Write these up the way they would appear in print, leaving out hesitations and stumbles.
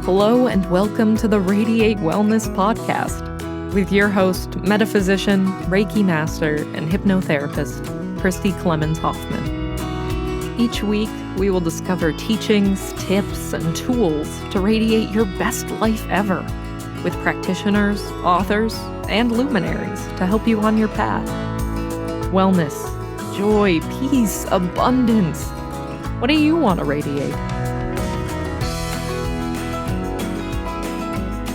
Hello and welcome to the Radiate Wellness podcast with your host, metaphysician, Reiki master, and hypnotherapist, Christi Clemens Hoffman. Each week, we will discover teachings, tips, and tools to radiate your best life ever with practitioners, authors, and luminaries to help you on your path. Wellness, joy, peace, abundance. What do you want to radiate?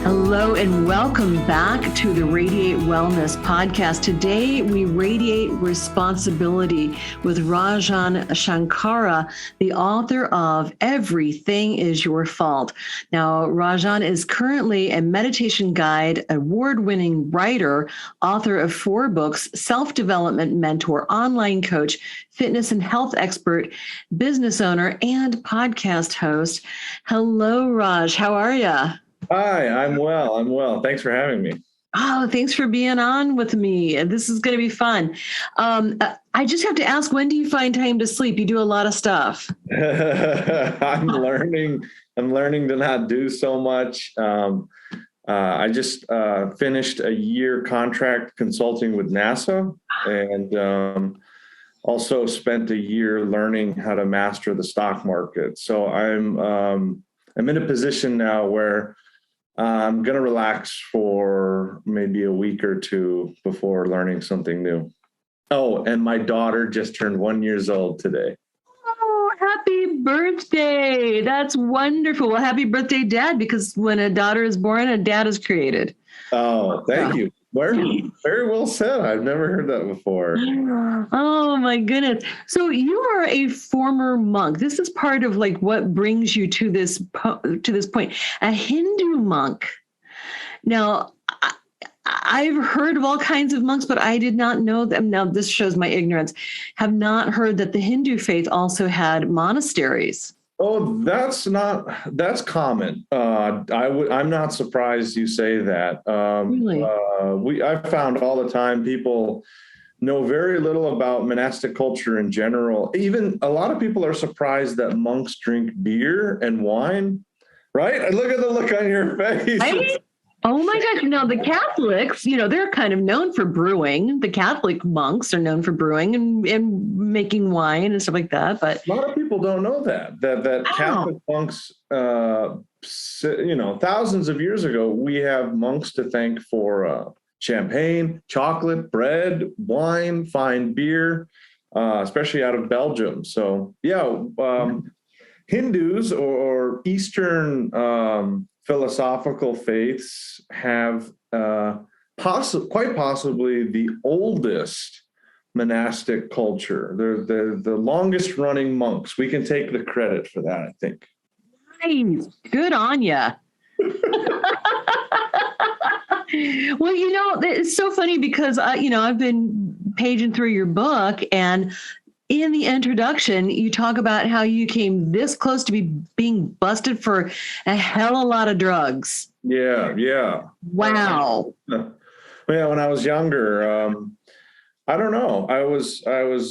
Hello and welcome back to the Radiate Wellness podcast. Today we radiate responsibility with Rajan Shankara, the author of Everything is Your Fault. Now, Rajan is currently a meditation guide, award-winning writer, author of 4 books, self-development mentor, online coach, fitness and health expert, business owner, and podcast host. Hello, Raj. How are you? Hi, I'm well. Thanks for having me. Oh, thanks for being on with me. This is going to be fun. I just have to ask, when do you find time to sleep? You do a lot of stuff. I'm learning to not do so much. I just finished a year contract consulting with NASA and also spent a year learning how to master the stock market. So I'm in a position now where I'm going to relax for maybe a week or two before learning something new. Oh, and my daughter just turned 1 year old today. Oh, happy birthday. That's wonderful. Well, happy birthday, Dad, because when a daughter is born, a dad is created. Oh, thank you. Very well said. I've never heard that before. Oh, my goodness. So you are a former monk. This is part of like what brings you to this point, a Hindu monk. Now, I've heard of all kinds of monks, but I did not know them. Now, this shows my ignorance. Have not heard that the Hindu faith also had monasteries. Oh, that's common. I'm not surprised you say that. Really? I found all the time people know very little about monastic culture in general. Even a lot of people are surprised that monks drink beer and wine, right? Look at the look on your face. Right? Oh my gosh. Now the Catholics, they're kind of known for brewing. The Catholic monks are known for brewing and making wine and stuff like that. But a lot of people don't know that Catholic monks, thousands of years ago, we have monks to thank for champagne, chocolate, bread, wine, fine beer, especially out of Belgium. So Hindus or Eastern philosophical faiths have quite possibly the oldest monastic culture. They're the longest running monks. We can take the credit for that, I think. Nice. Good on ya. Well, it's so funny because, I've been paging through your book, and in the introduction, you talk about how you came this close to being busted for a hell of a lot of drugs. Yeah. Wow. Yeah, when I was younger, I don't know. I was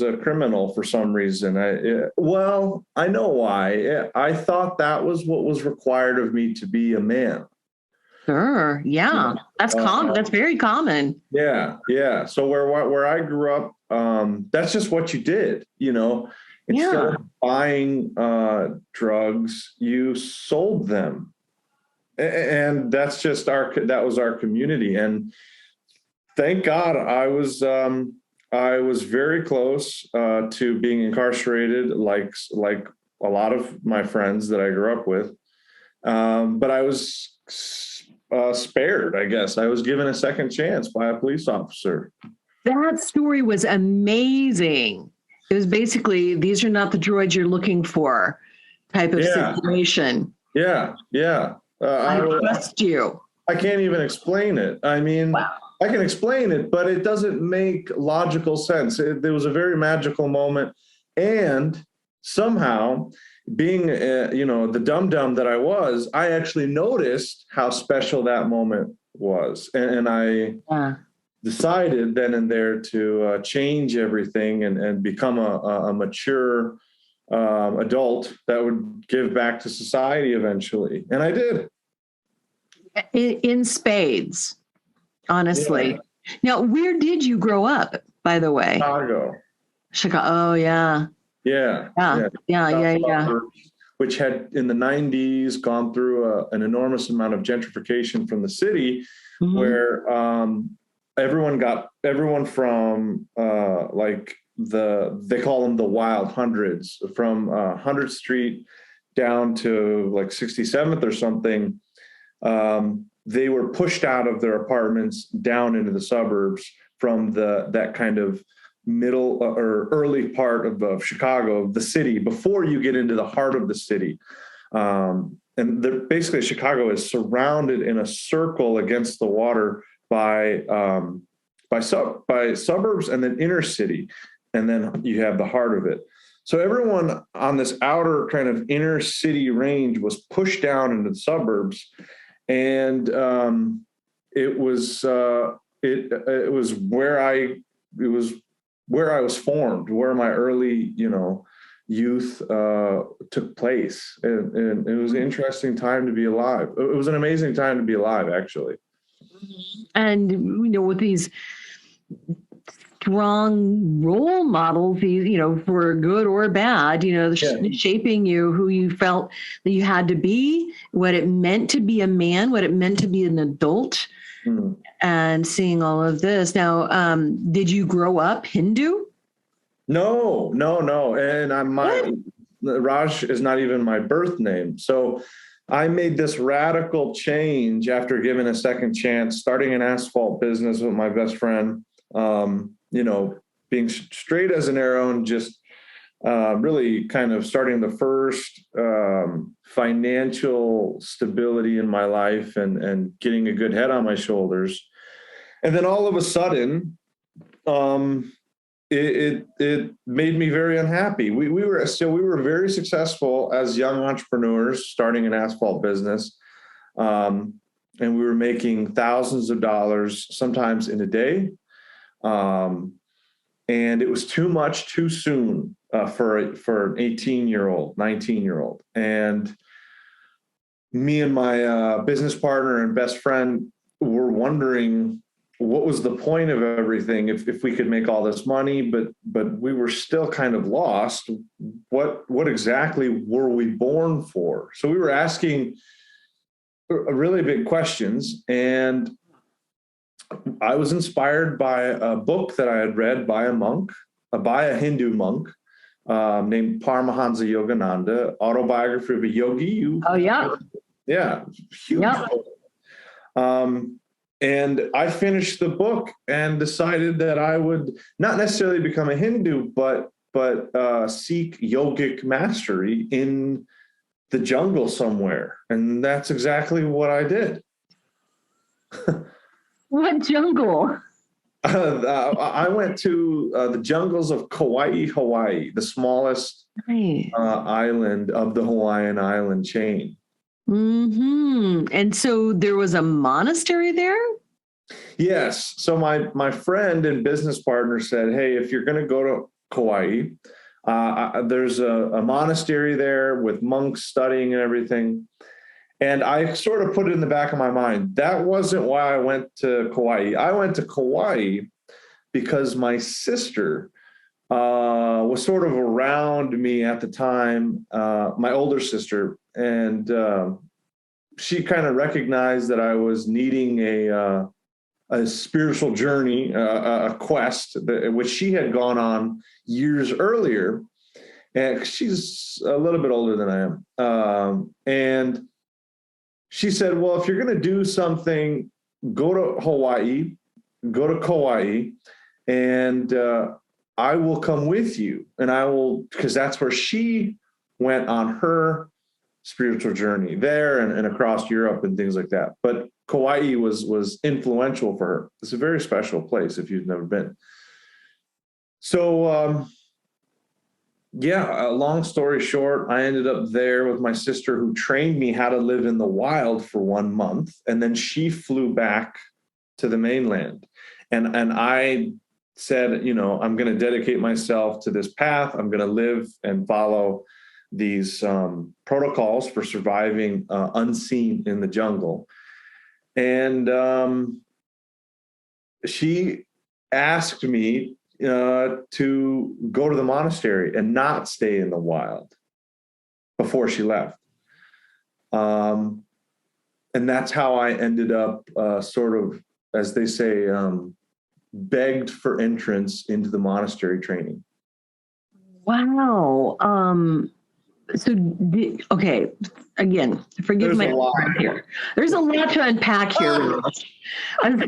a criminal for some reason. I know why. I thought that was what was required of me to be a man. Sure. Yeah. That's common. That's very common. Yeah. So where I grew up, that's just what you did, Instead of buying drugs, you sold them. And that's just that was our community. And thank God I was very close to being incarcerated, like a lot of my friends that I grew up with. But I was spared, I guess. I was given a second chance by a police officer. That story was amazing. It was basically, these are not the droids you're looking for type of situation. Yeah. I trust you. I can't even explain it. I mean, wow. I can explain it, but it doesn't make logical sense. There was a very magical moment. And somehow, being, the dum-dum that I was, I actually noticed how special that moment was. And I decided then and there to change everything and become a mature adult that would give back to society eventually. And I did. in spades, honestly. Yeah. Now, where did you grow up, by the way? Chicago. Oh, yeah. Yeah. Which had in the 90s gone through an enormous amount of gentrification from the city, where everyone from they call them the wild hundreds, from 100th Street down to like 67th or something. They were pushed out of their apartments down into the suburbs from that kind of middle or early part of Chicago, the city, before you get into the heart of the city. And basically Chicago is surrounded in a circle against the water by suburbs and then inner city. And then you have the heart of it. So everyone on this outer kind of inner city range was pushed down into the suburbs. And it was where I was formed, where my early, youth took place. And it was an interesting time to be alive. It was an amazing time to be alive, actually. And, with these strong role models, for good or bad, shaping you, who you felt that you had to be, what it meant to be a man, what it meant to be an adult, and seeing all of this. Now, did you grow up Hindu? No. And Raj is not even my birth name. So I made this radical change after giving a second chance, starting an asphalt business with my best friend, being straight as an arrow and just really kind of starting the first financial stability in my life and getting a good head on my shoulders. And then all of a sudden, it made me very unhappy. We were very successful as young entrepreneurs starting an asphalt business. And we were making thousands of dollars, sometimes in a day. And it was too much too soon for an 18-year-old, 19-year-old. And me and my business partner and best friend were wondering what was the point of everything if we could make all this money, but we were still kind of lost. What exactly were we born for? So we were asking really big questions, and I was inspired by a book that I had read by a Hindu monk named Paramahansa Yogananda, Autobiography of a Yogi. Oh, yeah. Yeah. Huge book. And I finished the book and decided that I would not necessarily become a Hindu, but seek yogic mastery in the jungle somewhere. And that's exactly what I did. What jungle? I went to the jungles of Kauai, Hawaii, the smallest island of the Hawaiian island chain. Mm-hmm. And so there was a monastery there? Yes. So my friend and business partner said, hey, if you're going to go to Kauai, there's a monastery there with monks studying and everything. And I sort of put it in the back of my mind. That wasn't why I went to Kauai. I went to Kauai because my sister was sort of around me at the time, my older sister, and she kind of recognized that I was needing a spiritual journey, a quest, which she had gone on years earlier. And she's a little bit older than I am. And she said, well, if you're going to do something, go to Hawaii, go to Kauai, and I will come with you. And I will, because that's where she went on her spiritual journey there and across Europe and things like that. But Kauai was influential for her. It's a very special place if you've never been. So, long story short, I ended up there with my sister, who trained me how to live in the wild for 1 month. And then she flew back to the mainland. And I said, I'm going to dedicate myself to this path. I'm going to live and follow these protocols for surviving unseen in the jungle. And she asked me to go to the monastery and not stay in the wild before she left. And that's how I ended up sort of, as they say, begged for entrance into the monastery training. Wow. Okay, again, forgive my ignorance here. There's a lot to unpack here. I'm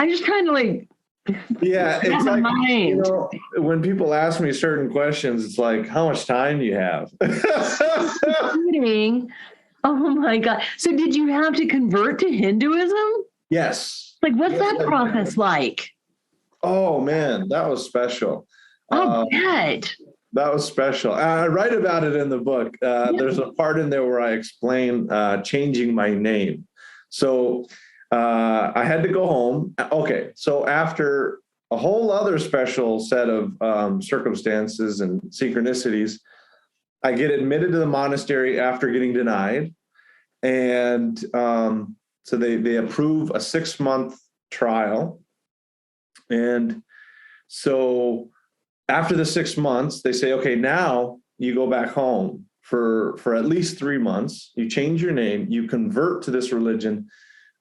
just trying to it's like, you know, when people ask me certain questions, it's like, how much time do you have? Oh my God. So did you have to convert to Hinduism? Yes. What's that process like? Oh man, that was special. I bet. That was special. I write about it in the book. There's a part in there where I explain changing my name. So I had to go home. Okay, so after a whole other special set of circumstances and synchronicities, I get admitted to the monastery after getting denied. And so they approve a 6-month trial. And so after the 6 months, they say, okay, now you go back home for at least 3 months. You change your name, you convert to this religion,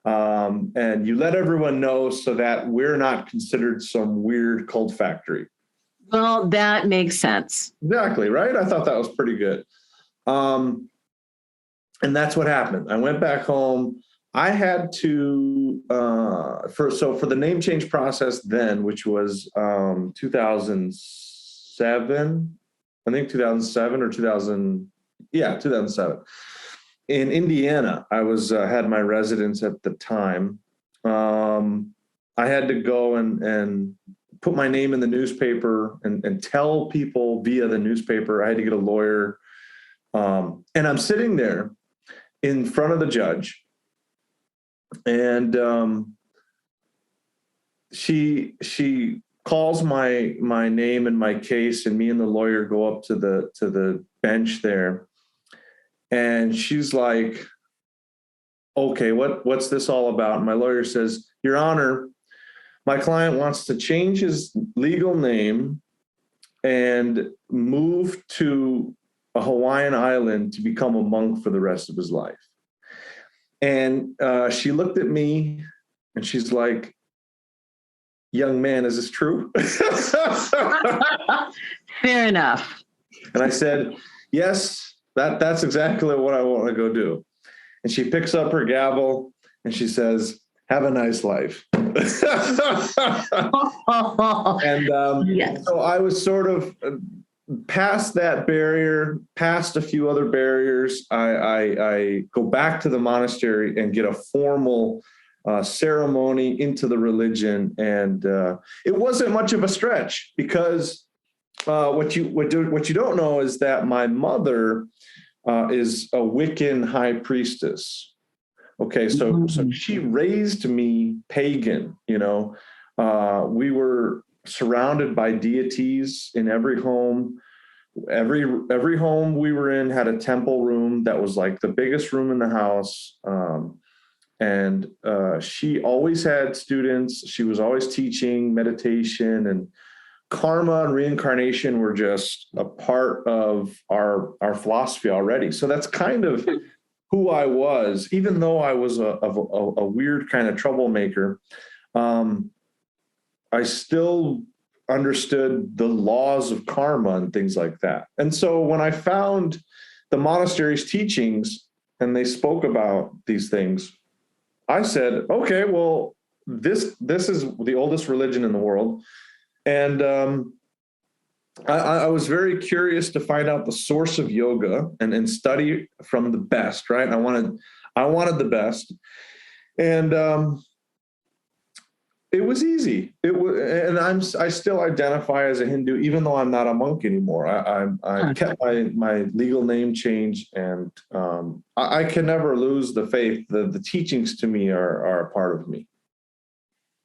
and you let everyone know so that we're not considered some weird cult factory. Well, that makes sense. Exactly, right? I thought that was pretty good. And that's what happened. I went back home. I had to, for the name change process then, which was 2007, I think 2007 or 2007. In Indiana, I had my residence at the time. I had to go and put my name in the newspaper and tell people via the newspaper. I had to get a lawyer. And I'm sitting there in front of the judge. And she calls my name and my case, and me and the lawyer go up to the bench there, and she's like, "Okay, what's this all about?" And my lawyer says, "Your Honor, my client wants to change his legal name and move to a Hawaiian island to become a monk for the rest of his life." And she looked at me and she's like, "Young man, is this true?" Fair enough. And I said, "Yes, that's exactly what I want to go do." And she picks up her gavel and she says, "Have a nice life." And yes. So I was sort of past that barrier, past a few other barriers. I go back to the monastery and get a formal ceremony into the religion, and it wasn't much of a stretch because what you don't know is that my mother is a Wiccan high priestess. Okay, so she raised me pagan. You know, we were surrounded by deities in every home. Every home we were in had a temple room that was like the biggest room in the house. And she always had students. She was always teaching meditation, and karma and reincarnation were just a part of our philosophy already. So that's kind of who I was, even though I was a weird kind of troublemaker. I still understood the laws of karma and things like that. And so when I found the monastery's teachings and they spoke about these things, I said, okay, well, this is the oldest religion in the world. And I was very curious to find out the source of yoga and study from the best, right? I wanted the best. And it was easy. And I still identify as a Hindu, even though I'm not a monk anymore. I kept my legal name change, and I can never lose the faith. The teachings to me are a part of me.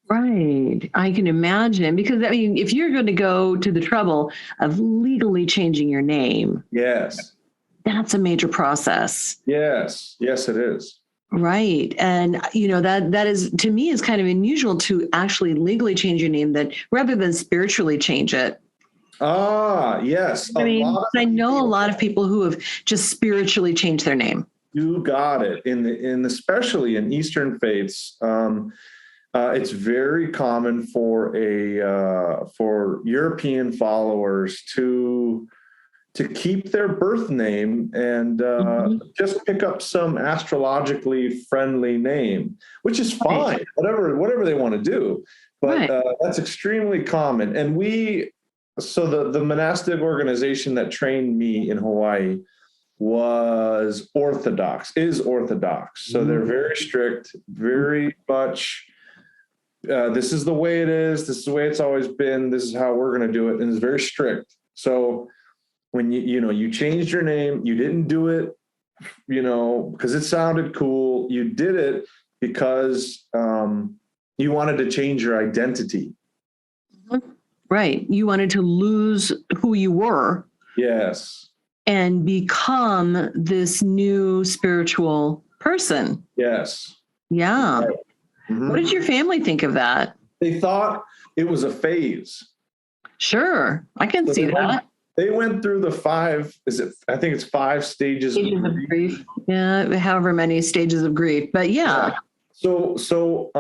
Right. I can imagine, because I mean, if you're going to go to the trouble of legally changing your name. Yes. That's a major process. Yes, it is. Right. And, that is, to me, is kind of unusual to actually legally change your name that rather than spiritually change it. Ah, yes. I know a lot of people who have just spiritually changed their name. You got it. Especially in Eastern faiths, it's very common for European followers to keep their birth name and just pick up some astrologically friendly name, which is fine. Right. Whatever they want to do, but right. That's extremely common. And the monastic organization that trained me in Hawaii is Orthodox. So they're very strict, very much. This is the way it is. This is the way it's always been. This is how we're going to do it. And it's very strict. So when you changed your name, you didn't do it, because it sounded cool. You did it because you wanted to change your identity. Right. You wanted to lose who you were. Yes. And become this new spiritual person. Yes. Yeah. Right. Mm-hmm. What did your family think of that? They thought it was a phase. Sure. I can see that. They went through the 5 stages of grief. Yeah, however many stages of grief. But yeah. So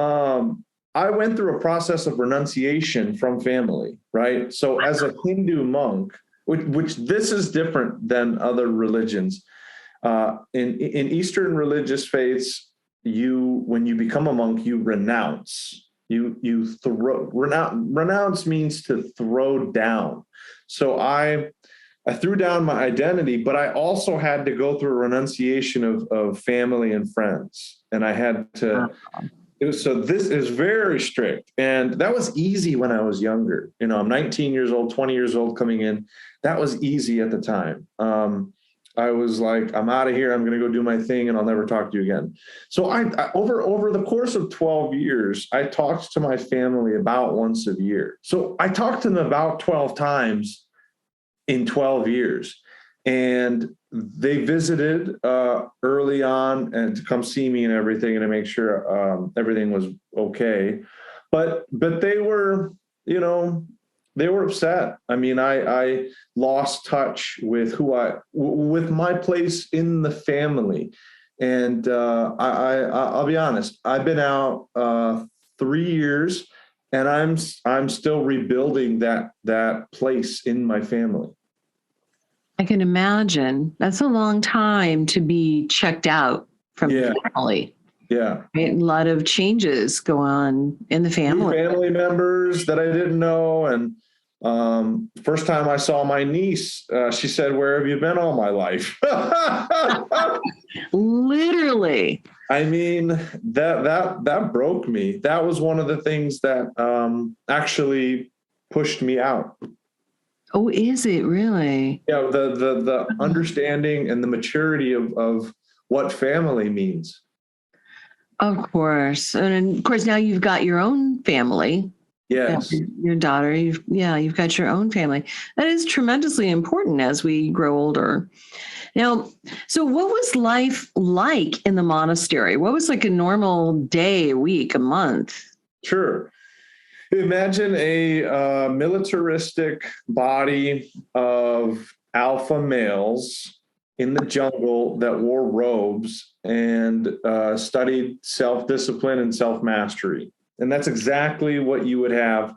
I went through a process of renunciation from family, right? So as a Hindu monk, which this is different than other religions. In Eastern religious faiths, when you become a monk, you renounce. Renounce means to throw down. So I threw down my identity, but I also had to go through a renunciation of family and friends. And I had to, so this is very strict. And that was easy when I was younger. I'm 19 years old, 20 years old coming in. That was easy at the time. I was like, I'm out of here. I'm going to go do my thing and I'll never talk to you again. So I over the course of 12 years, I talked to my family about once a year. So I talked to them about 12 times in 12 years. And they visited early on and to come see me and everything and to make sure everything was okay. But they were, they were upset. I mean, I lost touch with with my place in the family. And I'll be honest, I've been out 3 years and I'm still rebuilding that place in my family. I can imagine. That's a long time to be checked out from the family. Yeah. Right? A lot of changes go on in the family. Family members that I didn't know. And first time I saw my niece, she said, "Where have you been all my life?" Literally. I mean, that broke me. That was one of the things that actually pushed me out. Oh, is it really? Yeah, the understanding and the maturity of what family means. Of course. And of course, now you've got your own family. Yes. Your daughter, you've got your own family. That is tremendously important as we grow older. Now, so what was life like in the monastery? What was like a normal day, a week, a month? Sure. Imagine a militaristic body of alpha males in the jungle that wore robes and studied self-discipline and self-mastery. And that's exactly what you would have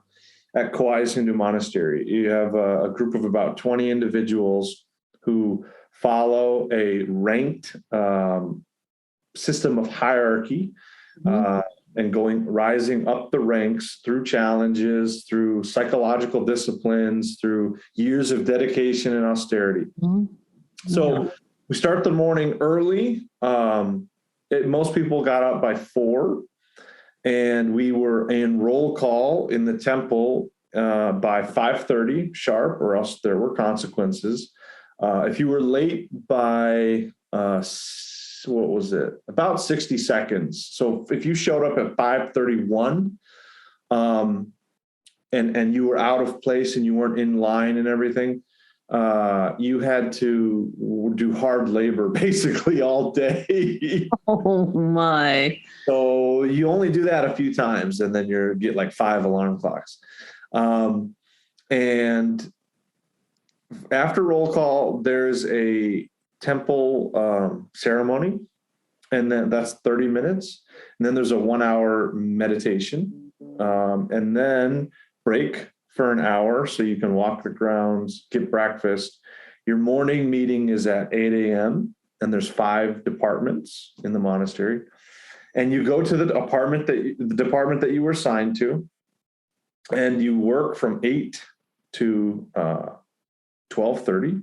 at Kauai's Hindu Monastery. You have a group of about 20 individuals who follow a ranked system of hierarchy, and rising up the ranks through challenges, through psychological disciplines, through years of dedication and austerity. So we start the morning early. Most people got up by 4, and we were in roll call in the temple by 5:30 sharp, or else there were consequences. If you were late by about 60 seconds. So if you showed up at 5:31 and you were out of place and you weren't in line and everything, you had to do hard labor basically all day. Oh my. So you only do that a few times, and then you get like 5 alarm clocks. And after roll call, there's a temple ceremony, and then that's 30 minutes. And then there's a 1-hour meditation, and then break for an hour so you can walk the grounds, get breakfast. Your morning meeting is at 8 a.m., and there's 5 departments in the monastery. And you go to the department that you were assigned to, and you work from 8 to 12:30.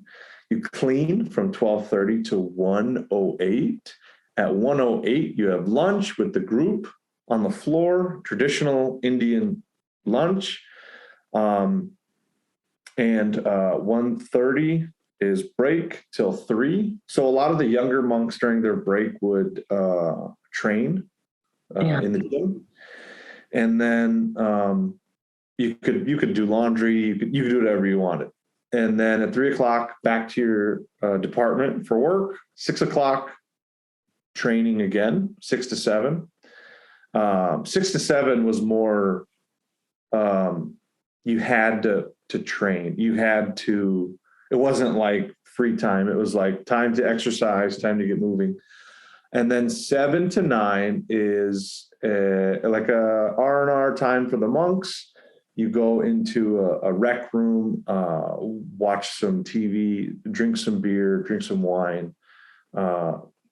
You clean from 12:30 to 1:08. At 1:08, you have lunch with the group on the floor, traditional Indian lunch. And 1:30 is break till 3. So a lot of the younger monks during their break would train in the gym. And then you could do laundry, you could do whatever you wanted. And then at 3 o'clock, back to your department for work. 6 o'clock, training again, 6 to 7. 6 to 7 was more, you had to train. You had to, it wasn't like free time. It was like time to exercise, time to get moving. And then 7 to 9 is like a R&R time for the monks. You go into a rec room, watch some TV, drink some beer, drink some wine.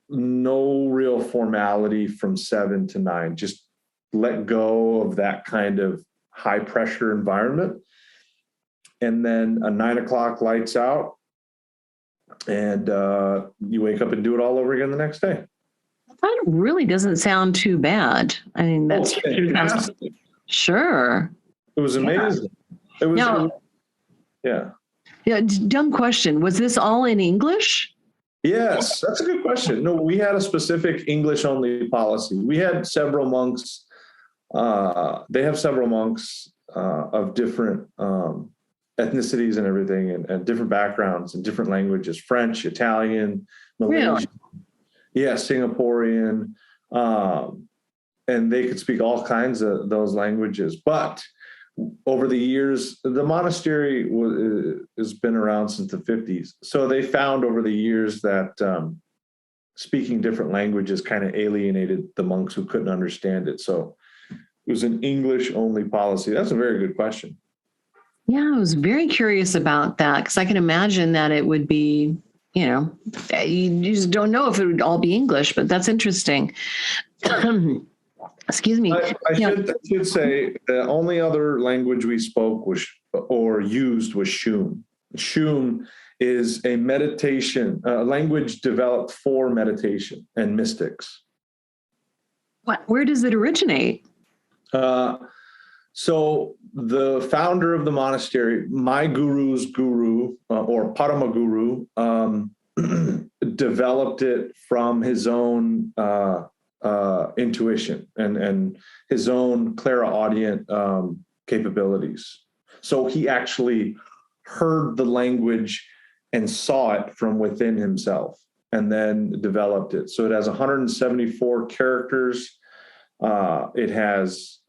No real formality from 7 to 9. Just let go of that kind of high pressure environment. And then a 9 o'clock lights out, and you wake up and do it all over again the next day. That really doesn't sound too bad. I mean, that's fantastic. Sure. It was amazing. It was, yeah. Yeah. Dumb question. Was this all in English? Yes, that's a good question. No, we had a specific English only policy. We had several monks. They have several monks of different ethnicities and everything, and different backgrounds and different languages: French, Italian, Malaysian, Really? yeah, Singaporean, and they could speak all kinds of those languages. But over the years, the monastery has been around since the 50s. So they found over the years that speaking different languages kind of alienated the monks who couldn't understand it. So it was an English-only policy. That's a very good question. Yeah, I was very curious about that, because I can imagine that it would be, you just don't know if it would all be English, but that's interesting. Excuse me. I should say the only other language we spoke or used was Shum. Shum is a meditation, language developed for meditation and mystics. Where does it originate? So the founder of the monastery, my guru's guru, or Paramaguru, developed it from his own intuition and his own clairaudient capabilities. So he actually heard the language and saw it from within himself and then developed it. So it has 174 characters. It has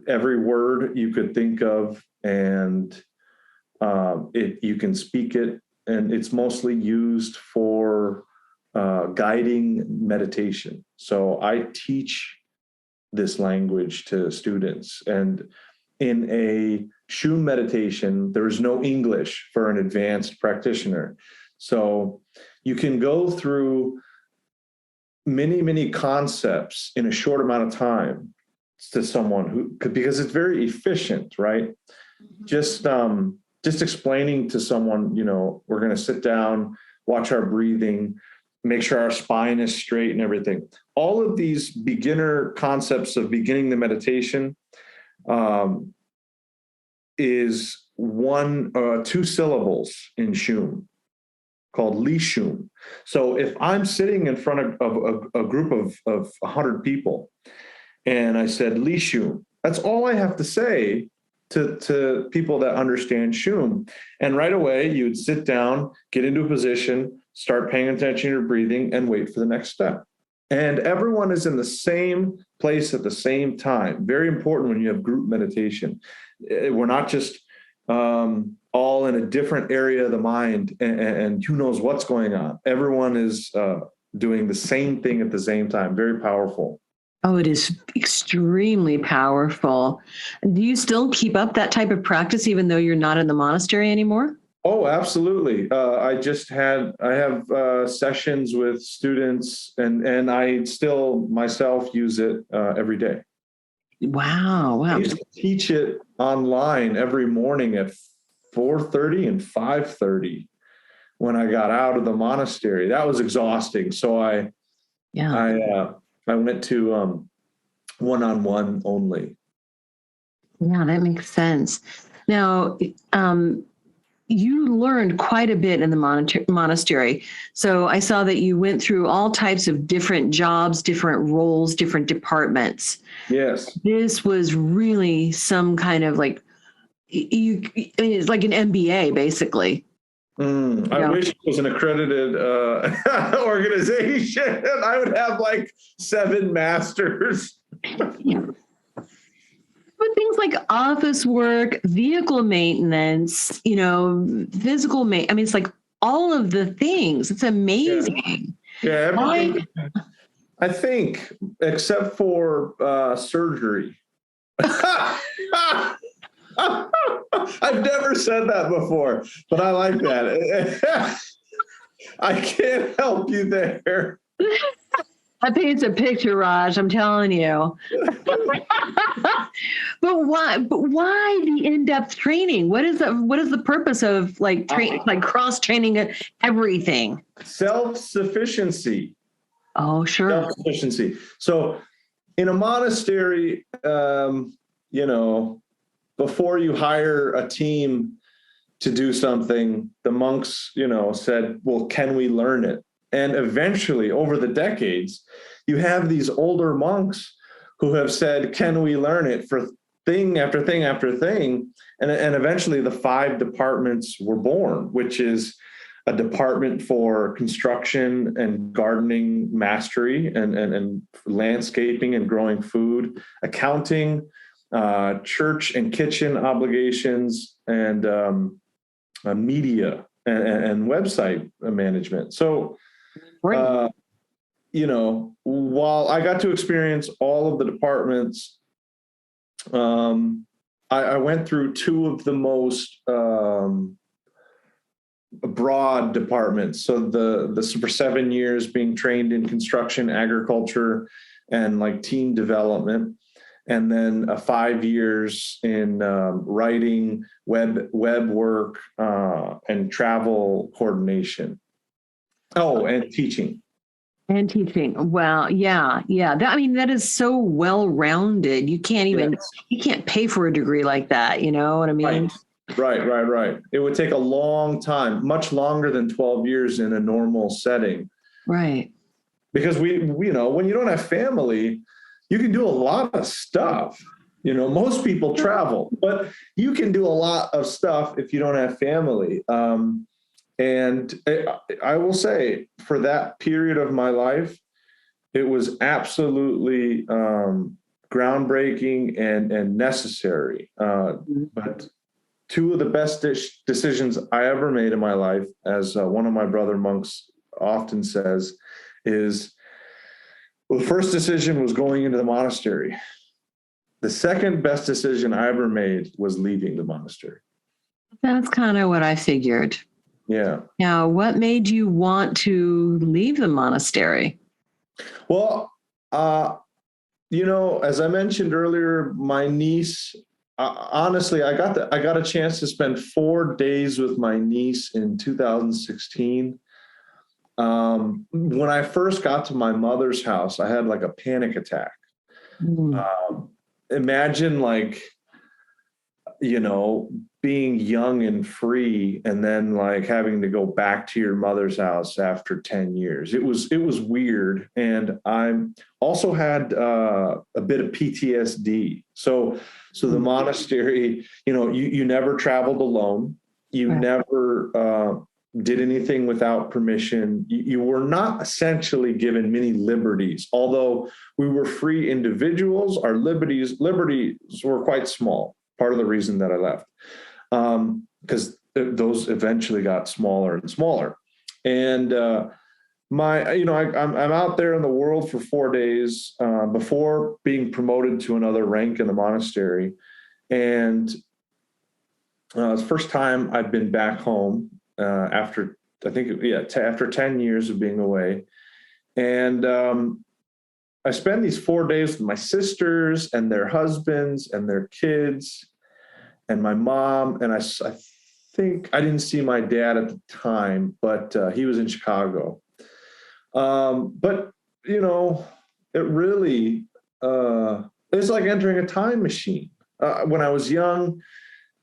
every word you could think of, and you can speak it, and it's mostly used for guiding meditation. So I teach this language to students, and in a Shum meditation, there is no English for an advanced practitioner. So you can go through many, many concepts in a short amount of time to someone because it's very efficient, right? Just explaining to someone, we're going to sit down, watch our breathing, make sure our spine is straight and everything. All of these beginner concepts of beginning the meditation is 2 syllables in Shum, called Li Shum. So if I'm sitting in front of a group of 100 people and I said Li Shum, that's all I have to say to people that understand Shum. And right away, you'd sit down, get into a position, start paying attention to your breathing, and wait for the next step. And everyone is in the same place at the same time. Very important when you have group meditation. We're not just all in a different area of the mind and who knows what's going on. Everyone is doing the same thing at the same time. Very powerful. Oh, it is extremely powerful. Do you still keep up that type of practice even though you're not in the monastery anymore? Oh, absolutely. I have sessions with students and I still myself use it every day. Wow. I used to teach it online every morning at 4:30 and 5:30 when I got out of the monastery. That was exhausting. So I went to one-on-one only. Yeah, that makes sense. Now, you learned quite a bit in the monastery. So I saw that you went through all types of different jobs, different roles, different departments. Yes. This was really some kind of like, it's like an MBA, basically. I wish it was an accredited organization. I would have like 7 masters. Yeah. But things like office work, vehicle maintenance, physical maintenance. I mean, it's like all of the things. It's amazing. Yeah, everything. I think, except for surgery. I've never said that before, but I like that. I can't help you there. That paints a picture, Raj. I'm telling you. But why? But why the in-depth training? What is the purpose of like cross training everything? Self-sufficiency. Oh, sure. Self-sufficiency. So, in a monastery, before you hire a team to do something, the monks, said, well, can we learn it? And eventually, over the decades, you have these older monks who have said, can we learn it, for thing after thing after thing? And eventually the 5 departments were born, which is a department for construction and gardening mastery and landscaping and growing food, accounting, church and kitchen obligations, and media and website management. So, while I got to experience all of the departments, I went through 2 of the most broad departments. So for 7 years being trained in construction, agriculture, and like team development. And then 5 years in writing, web work, and travel coordination. Oh, and teaching. And teaching. Well, yeah. That is so well-rounded. You can't pay for a degree like that. You know what I mean? Right. It would take a long time, much longer than 12 years in a normal setting. Right. Because when you don't have family, you can do a lot of stuff. Most people travel, but you can do a lot of stuff if you don't have family. And I will say, for that period of my life, it was absolutely groundbreaking and necessary. But 2 of the best decisions I ever made in my life, as one of my brother monks often says, is, well, the first decision was going into the monastery. The second best decision I ever made was leaving the monastery. That's kind of what I figured. Yeah. Now, what made you want to leave the monastery? Well, as I mentioned earlier, my niece, honestly, I got a chance to spend 4 days with my niece in 2016. When I first got to my mother's house, I had like a panic attack. Imagine being young and free and then like having to go back to your mother's house after 10 years. It was weird. And I also had a bit of PTSD. So the monastery, you never traveled alone. You never did anything without permission. You were not essentially given many liberties, although we were free individuals. Our liberties were quite small. Part of the reason that I left. Because those eventually got smaller and smaller. And I'm out there in the world for 4 days before being promoted to another rank in the monastery. And it's the first time I've been back home after 10 years of being away. And I spent these 4 days with my sisters and their husbands and their kids and my mom. And I think I didn't see my dad at the time, but he was in Chicago. But it really, it's like entering a time machine. When I was young,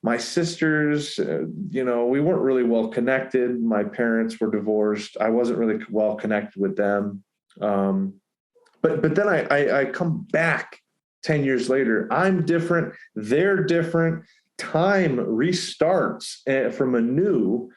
my sisters, we weren't really well connected. My parents were divorced. I wasn't really well connected with them. But then I come back 10 years later. I'm different. They're different. Time restarts from anew.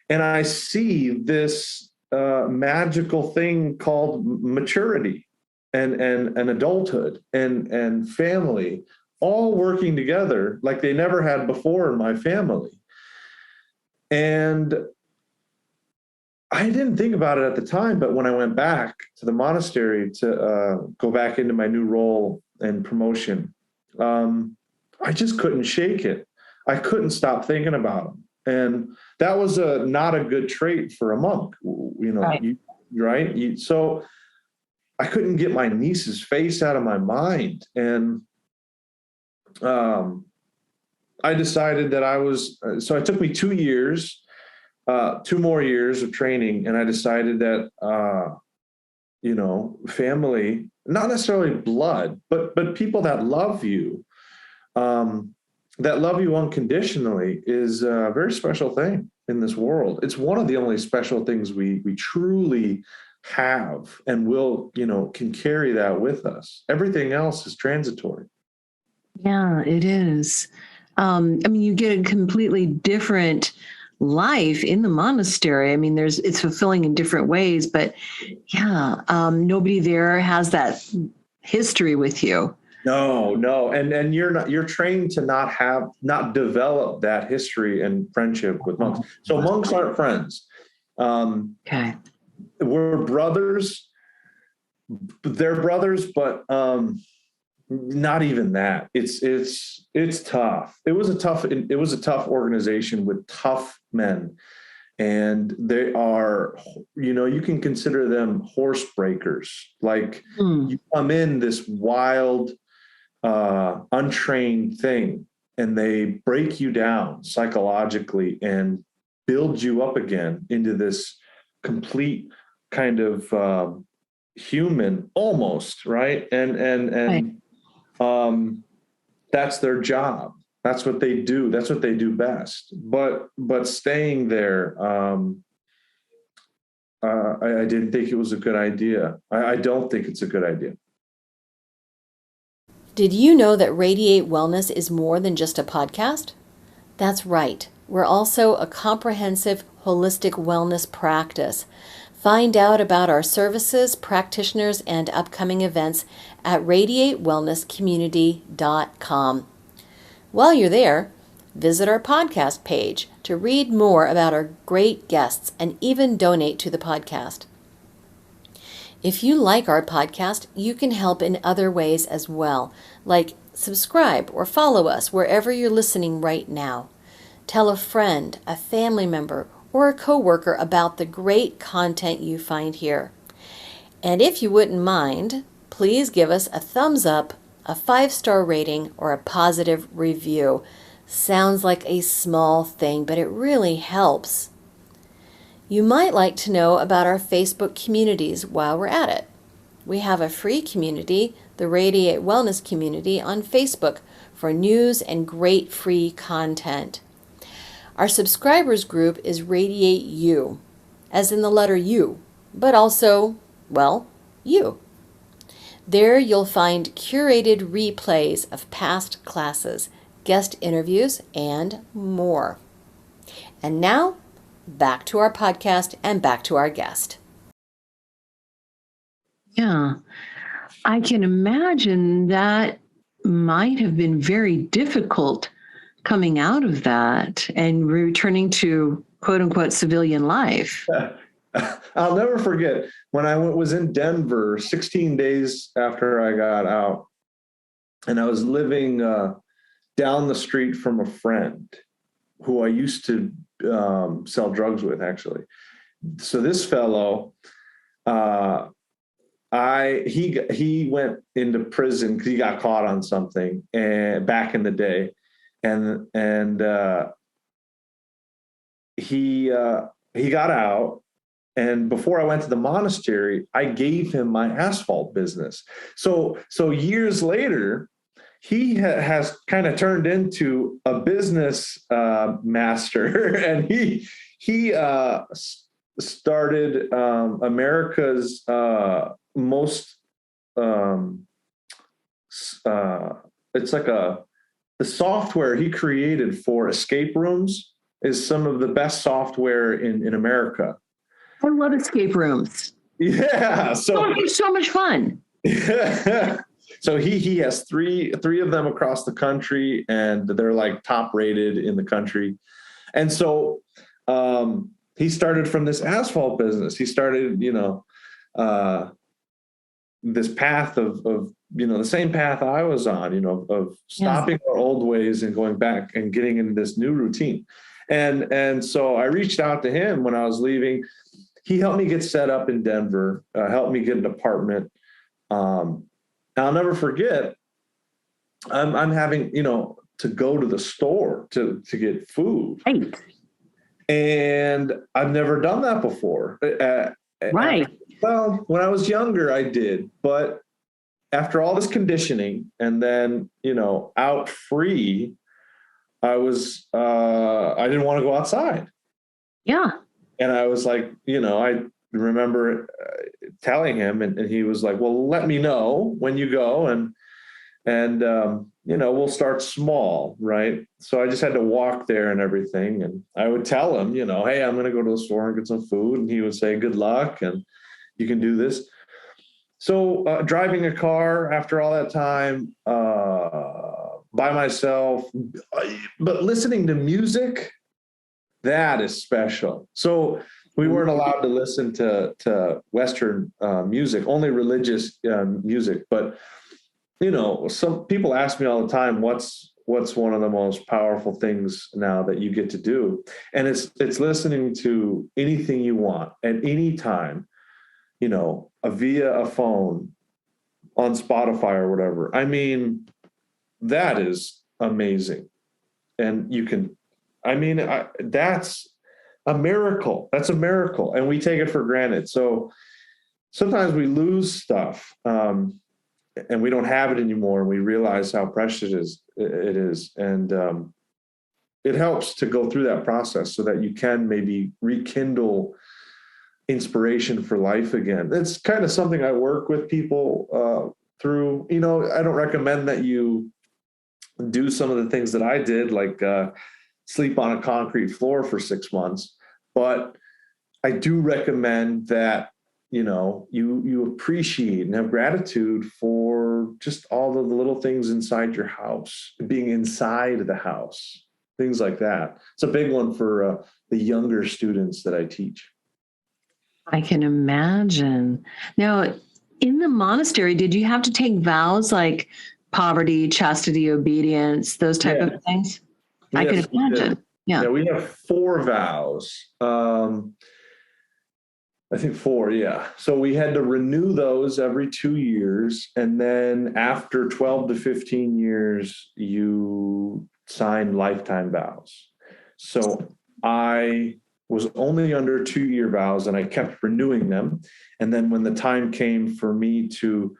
And I see this magical thing called maturity and adulthood and family all working together like they never had before in my family. And I didn't think about it at the time, but when I went back to the monastery to go back into my new role and promotion, I just couldn't shake it. I couldn't stop thinking about them. And that was not a good trait for a monk, right? So I couldn't get my niece's face out of my mind. And I decided that so it took me 2 years, 2 more years of training. And I decided that, family, not necessarily blood, but people that love you, unconditionally is a very special thing in this world. It's one of the only special things we truly have and can carry that with us. Everything else is transitory. Yeah, it is. You get a completely different life in the monastery. It's fulfilling in different ways, but nobody there has that history with you. No. And you're trained to not develop that history and friendship with monks. So monks aren't friends. Okay. We're brothers. They're brothers, but not even that. It's tough. It was a tough organization with tough men. And they are, you can consider them horse breakers. Like you come in this wild, untrained thing, and they break you down psychologically and build you up again into this complete kind of human almost, right? And that's their job. That's what they do. That's what they do best. But staying there, I didn't think it was a good idea. I don't think it's a good idea. Did you know that Radiate Wellness is more than just a podcast? That's right. We're also a comprehensive, holistic wellness practice. Find out about our services, practitioners, and upcoming events at radiatewellnesscommunity.com. While you're there, visit our podcast page to read more about our great guests and even donate to the podcast. If you like our podcast, you can help in other ways as well, like subscribe or follow us wherever you're listening right now. Tell a friend, a family member, or a coworker about the great content you find here. And if you wouldn't mind, please give us a thumbs up, a 5-star rating, or a positive review. Sounds like a small thing, but it really helps. You might like to know about our Facebook communities while we're at it. We have a free community, the Radiate Wellness community, on Facebook for news and great free content. Our subscribers group is Radiate You, as in the letter U, but also, well, you. There you'll find curated replays of past classes, guest interviews, and more. And now, back to our podcast and back to our guest. Yeah, I can imagine that might have been very difficult coming out of that and returning to quote unquote civilian life. I'll never forget when I was in Denver 16 days after I got out, and I was living down the street from a friend who I used to sell drugs with, actually. So this fellow, he went into prison because he got caught on something and back in the day, and he got out. And before I went to the monastery, I gave him my asphalt business. So years later, he has kind of turned into a business master, and he started America's most it's like the software he created for escape rooms is some of the best software in America. I love escape rooms. Yeah, so much fun. Yeah. So he has three of them across the country, and they're like top rated in the country. And so he started from this asphalt business. He started, this path of the same path I was on, of stopping our old ways and going back and getting into this new routine. And so I reached out to him when I was leaving. He helped me get set up in Denver, helped me get an apartment. I'll never forget, I'm having, to go to the store to get food. Right. And I've never done that before. Right. Well, when I was younger, I did. But after all this conditioning and then, out free, I didn't want to go outside. Yeah. And I was like, I remember telling him, and he was like, well, let me know when you go, and we'll start small, right? So I just had to walk there and everything. And I would tell him, hey, I'm going to go to the store and get some food. And he would say, good luck, and you can do this. So driving a car after all that time by myself, but listening to music, that is special. So we weren't allowed to listen to Western music, only religious music. But, some people ask me all the time, what's one of the most powerful things now that you get to do? And it's listening to anything you want at any time, via a phone, on Spotify or whatever. I mean, that is amazing. And you can, that's a miracle. That's a miracle. And we take it for granted. So sometimes we lose stuff and we don't have it anymore. And we realize how precious it is. And it helps to go through that process so that you can maybe rekindle inspiration for life again. It's kind of something I work with people through. I don't recommend that you do some of the things that I did, like sleep on a concrete floor for 6 months. But I do recommend that, you appreciate and have gratitude for just all the little things inside your house, being inside the house, things like that. It's a big one for the younger students that I teach. I can imagine. Now, in the monastery, did you have to take vows like poverty, chastity, obedience, those type of things? I can imagine. Yeah, we have 4 vows. I think 4, yeah. So we had to renew those every 2 years. And then after 12 to 15 years, you sign lifetime vows. So I was only under 2-year vows, and I kept renewing them. And then when the time came for me to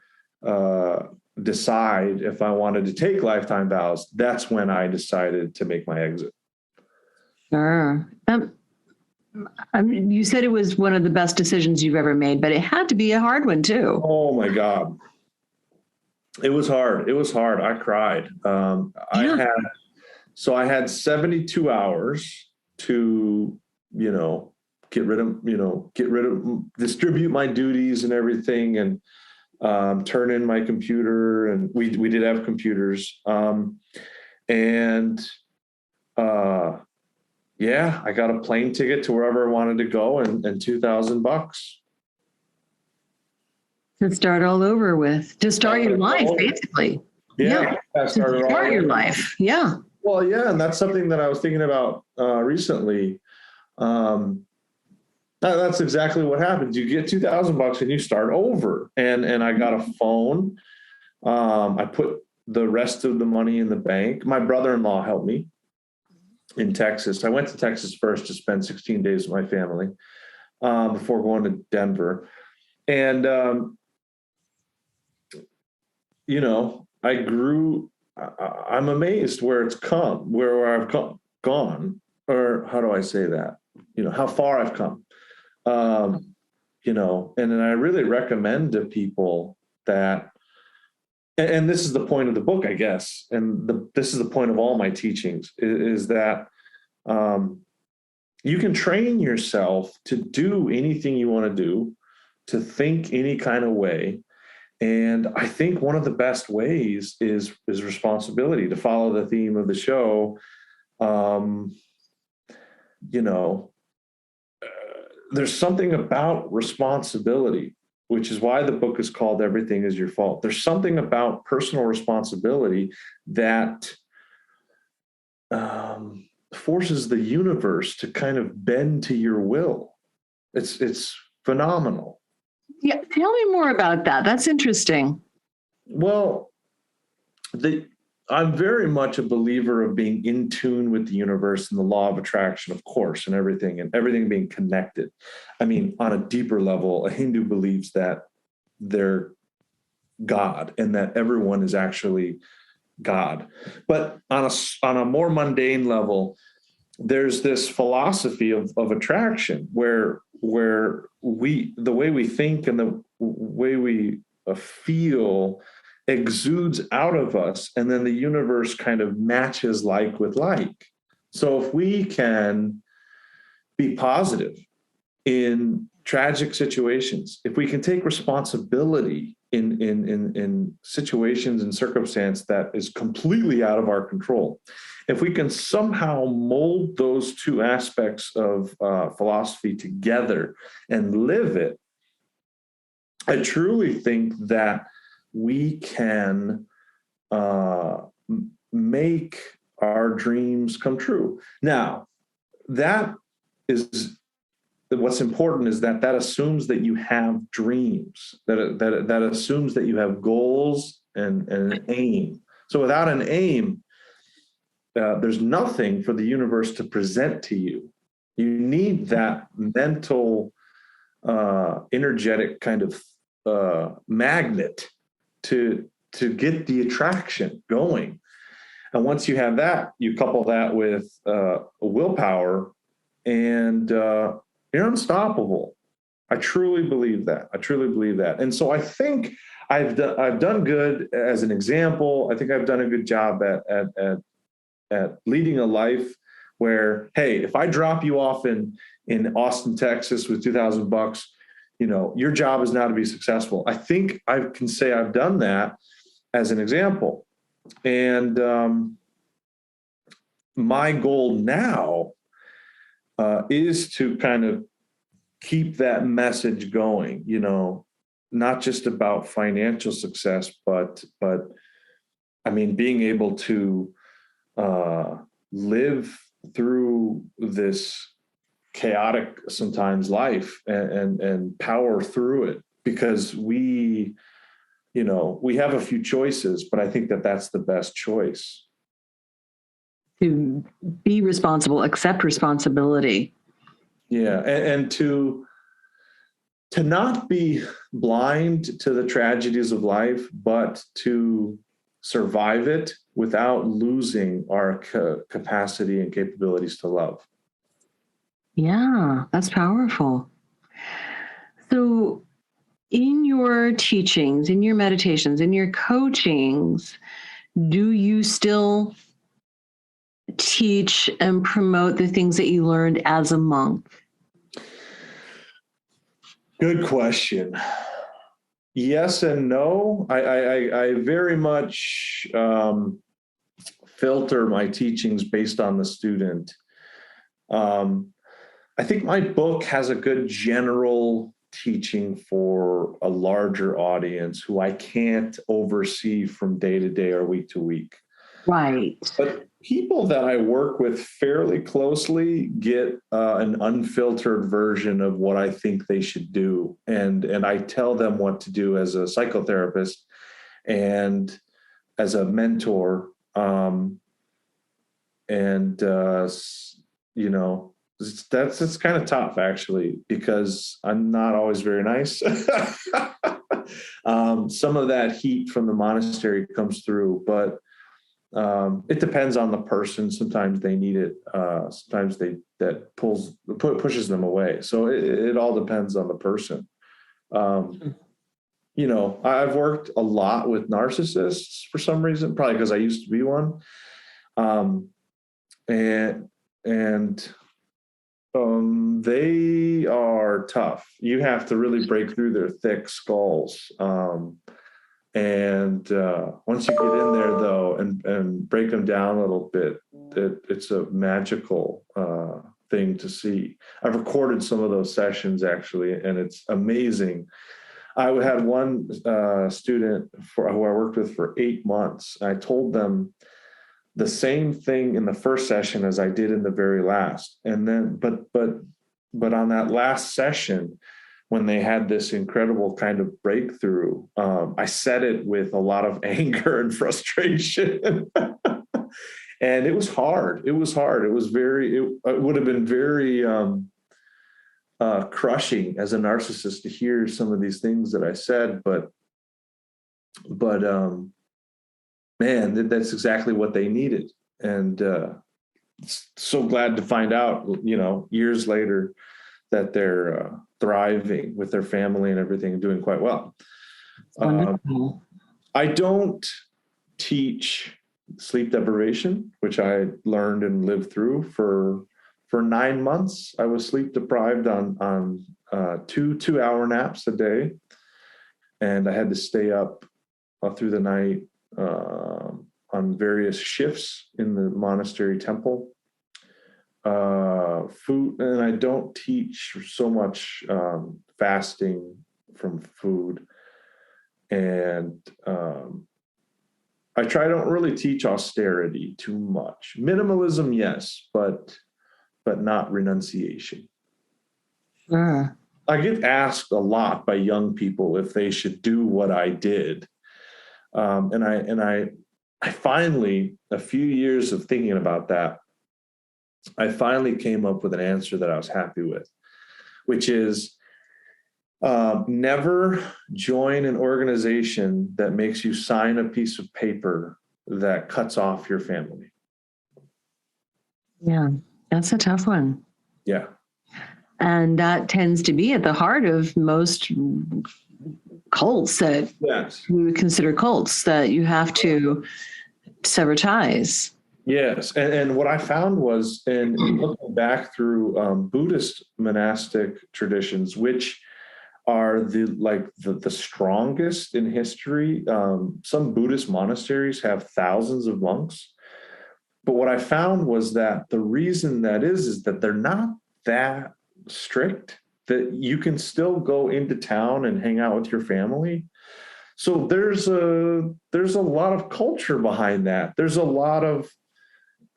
decide if I wanted to take lifetime vows, that's when I decided to make my exit. Sure. I mean, you said it was one of the best decisions you've ever made, but it had to be a hard one too. Oh my God. It was hard. It was hard. I cried. I had 72 hours to, distribute my duties and everything, and turn in my computer. And we did have computers. I got a plane ticket to wherever I wanted to go, and $2,000. To start all over with, to start your life, basically. Yeah. Start your life. Yeah. Well, yeah. And that's something that I was thinking about recently. That's exactly what happens. You get $2,000 and you start over. And I got a phone. I put the rest of the money in the bank. My brother-in-law helped me in Texas. I went to Texas first to spend 16 days with my family before going to Denver. And, I grew. I'm amazed where it's come, where I've gone, or how do I say that? How far I've come. And then I really recommend to people that, and this is the point of the book, I guess, and this is the point of all my teachings, is that you can train yourself to do anything you want to do, to think any kind of way. And I think one of the best ways is responsibility, to follow the theme of the show. There's something about responsibility, which is why the book is called Everything Is Your Fault. There's something about personal responsibility that forces the universe to kind of bend to your will. It's phenomenal. Yeah, tell me more about that. That's interesting. Well, I'm very much a believer of being in tune with the universe and the law of attraction, of course, and everything being connected. I mean, on a deeper level, a Hindu believes that they're God and that everyone is actually God. But on a more mundane level, there's this philosophy of attraction where the way we think and the way we feel exudes out of us, and then the universe kind of matches like with like. So if we can be positive in tragic situations, if we can take responsibility in situations and circumstance that is completely out of our control, if we can somehow mold those two aspects of philosophy together and live it, I truly think that we can make our dreams come true. Now, that is what's important, is that assumes that you have dreams, that assumes that you have goals and an aim. So without an aim, there's nothing for the universe to present to you. You need that mental, energetic kind of magnet to get the attraction going. And once you have that, you couple that with willpower, and you're unstoppable. I truly believe that. And so I think I've done good as an example. I think I've done a good job at leading a life where, hey, if I drop you off in Austin, Texas with $2,000, your job is now to be successful. I think I can say I've done that as an example. And my goal now is to kind of keep that message going, not just about financial success, but I mean, being able to live through this chaotic sometimes life and power through it, because we have a few choices, but I think that that's the best choice. To be responsible, accept responsibility. Yeah. And to not be blind to the tragedies of life, but to survive it without losing our capacity and capabilities to love. Yeah, that's powerful. So in your teachings, in your meditations, in your coachings, do you still teach and promote the things that you learned as a monk? Good question. Yes and no. I very much filter my teachings based on the student. I think my book has a good general teaching for a larger audience who I can't oversee from day to day or week to week. Right. But people that I work with fairly closely get an unfiltered version of what I think they should do. And I tell them what to do as a psychotherapist and as a mentor. It's kind of tough, actually, because I'm not always very nice. Some of that heat from the monastery comes through, but it depends on the person. Sometimes they need it. Sometimes that pushes them away. So it all depends on the person. I've worked a lot with narcissists for some reason, probably because I used to be one. They are tough. You have to really break through their thick skulls. Once you get in there, though, and break them down a little bit, it's a magical thing to see. I've recorded some of those sessions, actually, and it's amazing. I had one student who I worked with for 8 months. I told them the same thing in the first session as I did in the very last. And then, but on that last session, when they had this incredible kind of breakthrough, I said it with a lot of anger and frustration. And it was hard. It was it would have been very crushing as a narcissist to hear some of these things that I said, but man, that's exactly what they needed. And so glad to find out, years later, that they're thriving with their family and everything and doing quite well. I don't teach sleep deprivation, which I learned and lived through for 9 months. I was sleep deprived on 2-hour naps a day. And I had to stay up through the night on various shifts in the monastery temple. Food, and I don't teach so much fasting from food. And I don't really teach austerity too much. Minimalism, yes, but not renunciation. Sure. I get asked a lot by young people if they should do what I did. And I finally, a few years of thinking about that, I finally came up with an answer that I was happy with, which is never join an organization that makes you sign a piece of paper that cuts off your family. Yeah, that's a tough one. Yeah. And that tends to be at the heart of most cults that we would consider cults, that you have to sever ties. Yes. And what I found was, in looking back through Buddhist monastic traditions, which are the strongest in history. Some Buddhist monasteries have thousands of monks. But what I found was that the reason that is that they're not that strict, that you can still go into town and hang out with your family. So there's a lot of culture behind that. There's a lot of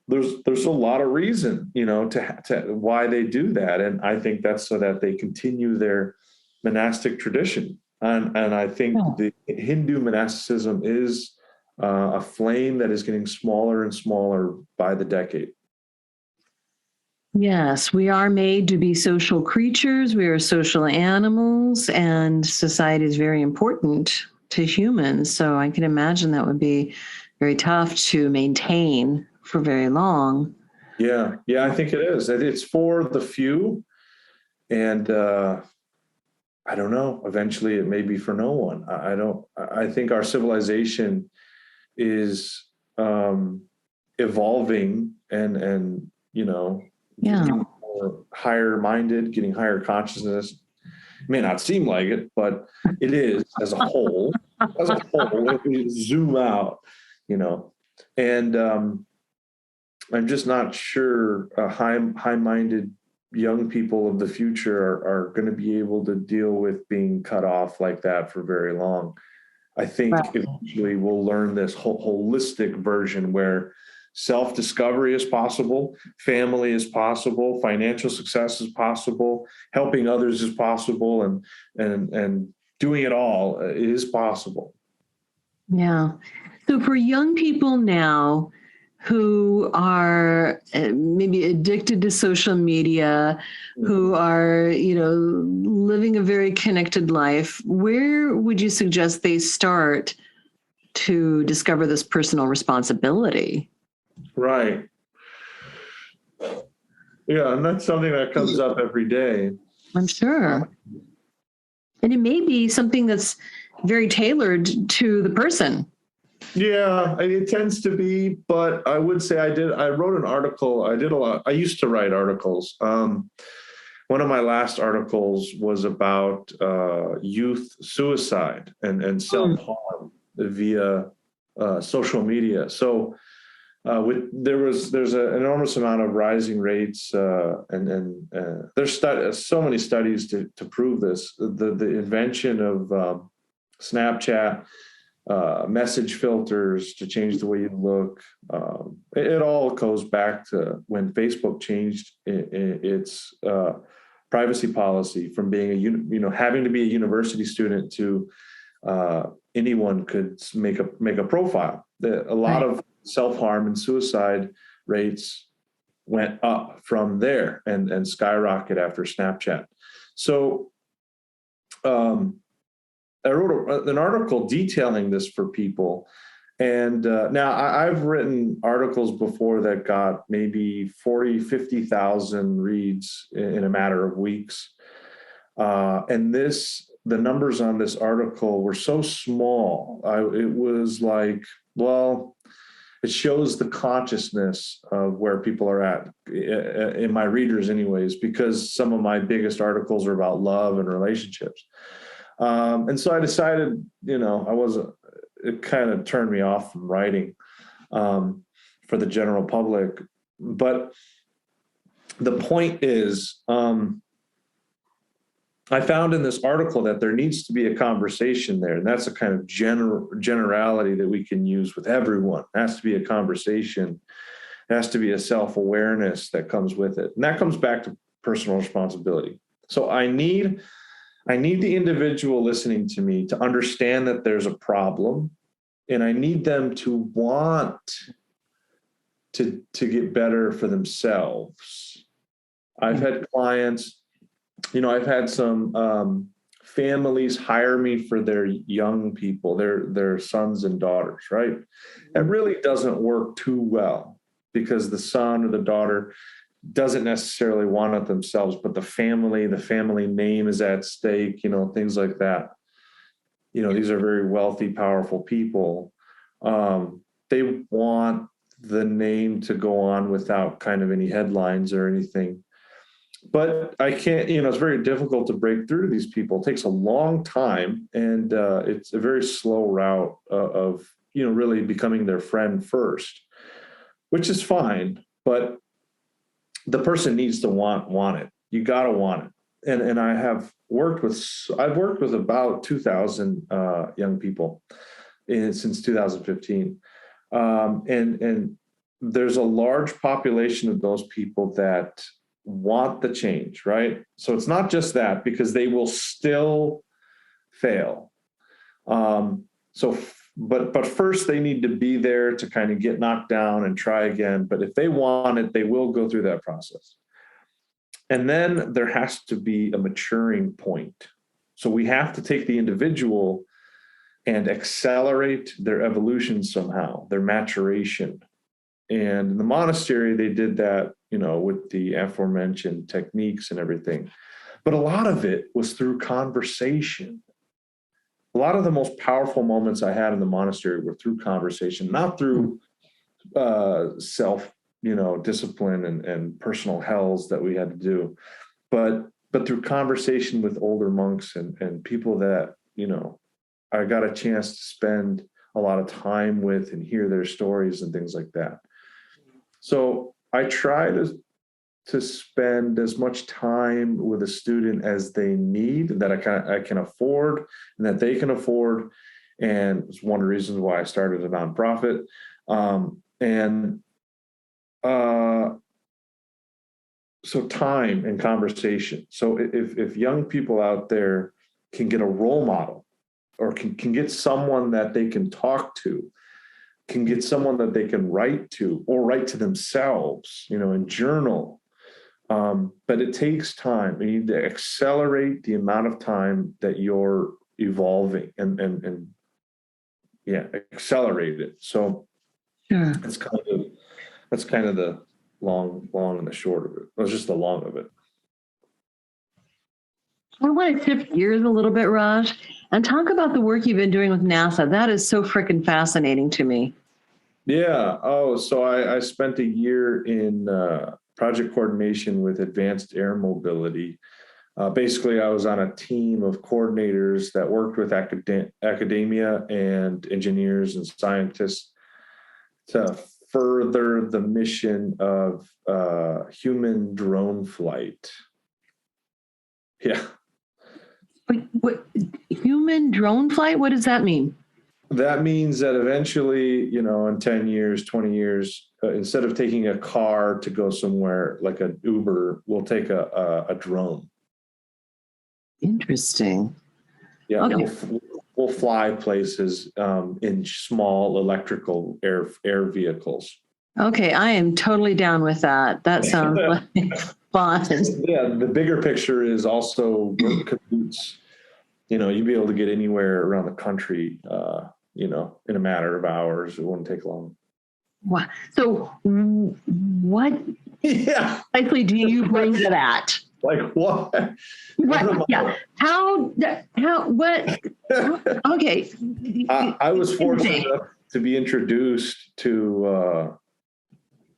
reason, to why they do that. And I think that's so that they continue their monastic tradition. And I think the Hindu monasticism is a flame that is getting smaller and smaller by the decade. Yes, we are made to be social creatures. We are social animals, and society is very important to humans. So I can imagine that would be very tough to maintain for very long. Yeah. Yeah, I think it is. It's for the few. And I don't know. Eventually it may be for no one. I think our civilization is evolving and, getting more higher minded, getting higher consciousness. It may not seem like it, but it is as a whole, if we zoom out, and I'm just not sure high-minded young people of the future are going to be able to deal with being cut off like that for very long. I think eventually we'll learn this holistic version where self-discovery is possible, family is possible, financial success is possible, helping others is possible, and doing it all is possible. Yeah. So for young people now who are maybe addicted to social media, who are, living a very connected life, where would you suggest they start to discover this personal responsibility? Right. Yeah, and that's something that comes up every day. I'm sure. And it may be something that's very tailored to the person. Yeah, it tends to be, but I would say I wrote an article. I used to write articles. One of my last articles was about youth suicide and self-harm via social media. So there's an enormous amount of rising rates, and there's so many studies to prove this. The invention of Snapchat, message filters to change the way you look. It all goes back to when Facebook changed its privacy policy from being having to be a university student to anyone could make a profile. A lot of self-harm and suicide rates went up from there and skyrocket after Snapchat. So I wrote an article detailing this for people. And now I've written articles before that got maybe 40, 50,000 reads in a matter of weeks. And the numbers on this article were so small. It was like, well, it shows the consciousness of where people are at, in my readers anyways, because some of my biggest articles are about love and relationships. And so I decided, it kind of turned me off from writing for the general public. But the point is, I found in this article that there needs to be a conversation there. And that's a kind of generality that we can use with everyone. It has to be a conversation. It has to be a self-awareness that comes with it. And that comes back to personal responsibility. So I need the individual listening to me to understand that there's a problem, and I need them to want to get better for themselves. I've had clients, I've had some families hire me for their young people, their sons and daughters, right? It really doesn't work too well because the son or the daughter doesn't necessarily want it themselves, but the family name is at stake, things like that. These are very wealthy, powerful people. They want the name to go on without kind of any headlines or anything. But I can't, it's very difficult to break through to these people. It takes a long time, and it's a very slow route of really becoming their friend first, which is fine. But the person needs to want it. You got to want it. And I've worked with about 2,000 young people since 2015. And there's a large population of those people that want the change, right? So it's not just that, because they will still fail. But first they need to be there to kind of get knocked down and try again. But if they want it, they will go through that process. And then there has to be a maturing point. So we have to take the individual and accelerate their evolution somehow, their maturation. And in the monastery, they did that, with the aforementioned techniques and everything. But a lot of it was through conversation. A lot of the most powerful moments I had in the monastery were through conversation, not through self, discipline and personal hells that we had to do, but through conversation with older monks and people that, I got a chance to spend a lot of time with and hear their stories and things like that. So I try to spend as much time with a student as they need, that I can afford and that they can afford. And it's one of the reasons why I started a nonprofit. So time and conversation. So if young people out there can get a role model, or can get someone that they can talk to, can get someone that they can write to, or write to themselves, and journal. But it takes time. You need to accelerate the amount of time that you're evolving and accelerate it. So sure. that's kind of the long and the short of it. It was just the long of it. I want to shift gears a little bit, Raj, and talk about the work you've been doing with NASA. That is so freaking fascinating to me. Yeah. Oh, so I spent a year in project coordination with advanced air mobility. Basically, I was on a team of coordinators that worked with academia and engineers and scientists to further the mission of human drone flight. Yeah. What human drone flight? What does that mean? That means that eventually, in 10 years, 20 years, instead of taking a car to go somewhere like an Uber, we'll take a drone. Interesting. Yeah, okay. we'll fly places in small electrical air vehicles. Okay, I am totally down with that. That sounds like fun. Yeah, the bigger picture is also work commutes. You'd be able to get anywhere around the country, in a matter of hours. It wouldn't take long. Wow. So what likely do you bring to that? Like what? What? Yeah. What? Okay. I was fortunate enough to be introduced to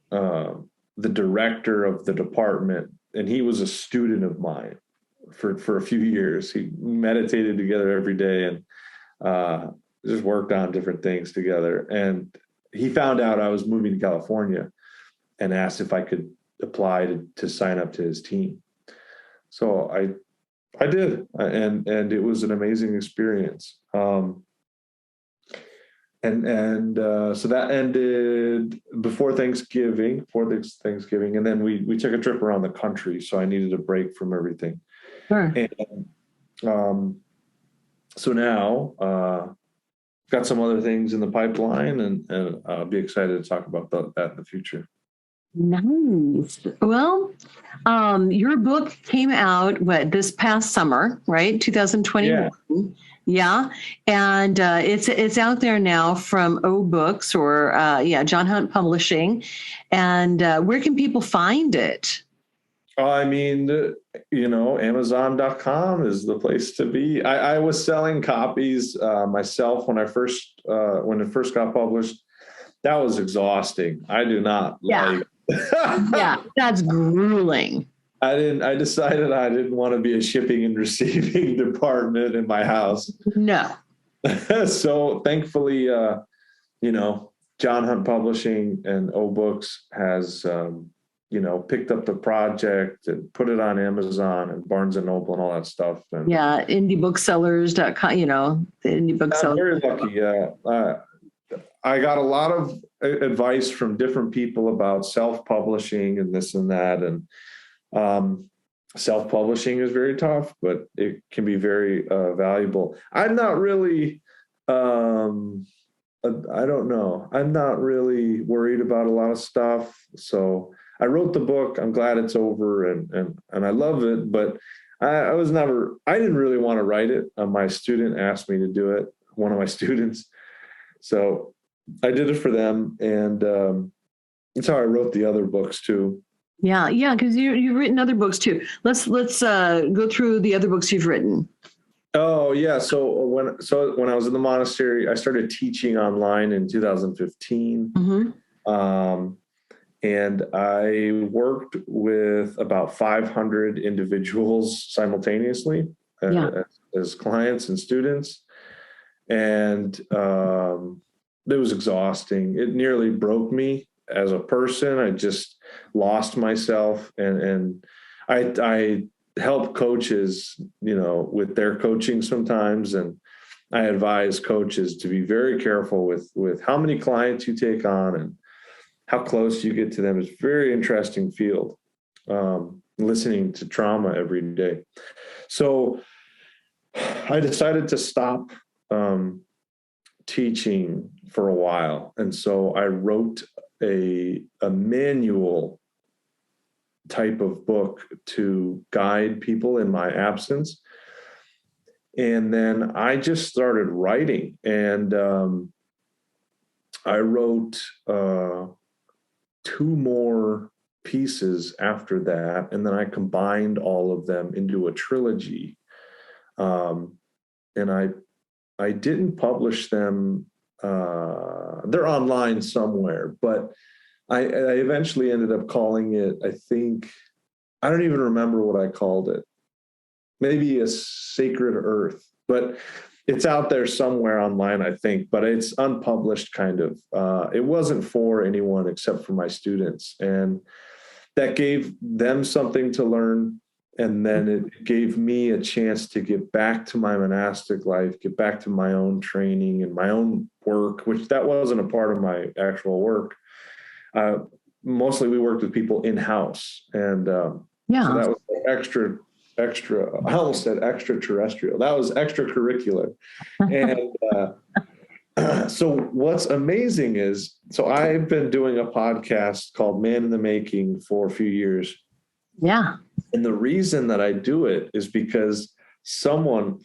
the director of the department, and he was a student of mine for a few years. He meditated together every day and just worked on different things together. And he found out I was moving to California and asked if I could apply to sign up to his team. So I did, and it was an amazing experience. So that ended before Thanksgiving, and then we took a trip around the country. So I needed a break from everything. Sure. And so now got some other things in the pipeline, and I'll be excited to talk about that in the future. Nice. Well, your book came out this past summer, right? 2021. Yeah. And it's out there now from O Books or John Hunt Publishing. And where can people find it? I mean, Amazon.com is the place to be. I was selling copies myself when it first got published. That was exhausting. I do not like. Yeah, that's grueling. I decided I didn't want to be a shipping and receiving department in my house. No. So thankfully, John Hunt Publishing and O Books has, picked up the project and put it on Amazon and Barnes and Noble and all that stuff. And indiebooksellers.com, the indie booksellers. I'm very lucky. I got a lot of advice from different people about self-publishing and this and that. And self-publishing is very tough, but it can be very valuable. I'm not really, I don't know. I'm not really worried about a lot of stuff. So I wrote the book. I'm glad it's over and I love it, but I didn't really want to write it. My student asked me to do it, one of my students. So I did it for them. And That's how I wrote the other books too. Yeah, because you've written other books too. Let's go through the other books you've written. Oh yeah. So when I was in the monastery, I started teaching online in 2015. And I worked with about 500 individuals simultaneously as clients and students. And it was exhausting. It nearly broke me as a person. I just lost myself. And I help coaches, with their coaching sometimes. And I advise coaches to be very careful with how many clients you take on and how close you get to them. It's a very interesting field, listening to trauma every day. So I decided to stop teaching for a while. And so I wrote a manual type of book to guide people in my absence. And then I just started writing, and I wrote 2 more pieces after that. And then I combined all of them into a trilogy. And I didn't publish them. They're online somewhere, but I eventually ended up calling it, I don't even remember what I called it. Maybe A Sacred Earth, but it's out there somewhere online, I think, but it's unpublished kind of. It wasn't for anyone except for my students. And that gave them something to learn. And then it gave me a chance to get back to my monastic life, get back to my own training and my own work, which that wasn't a part of my actual work. Mostly we worked with people in-house. And so that was extra, I almost said extraterrestrial. That was extracurricular. And so what's amazing is, so I've been doing a podcast called Man in the Making for a few years. Yeah. And the reason that I do it is because someone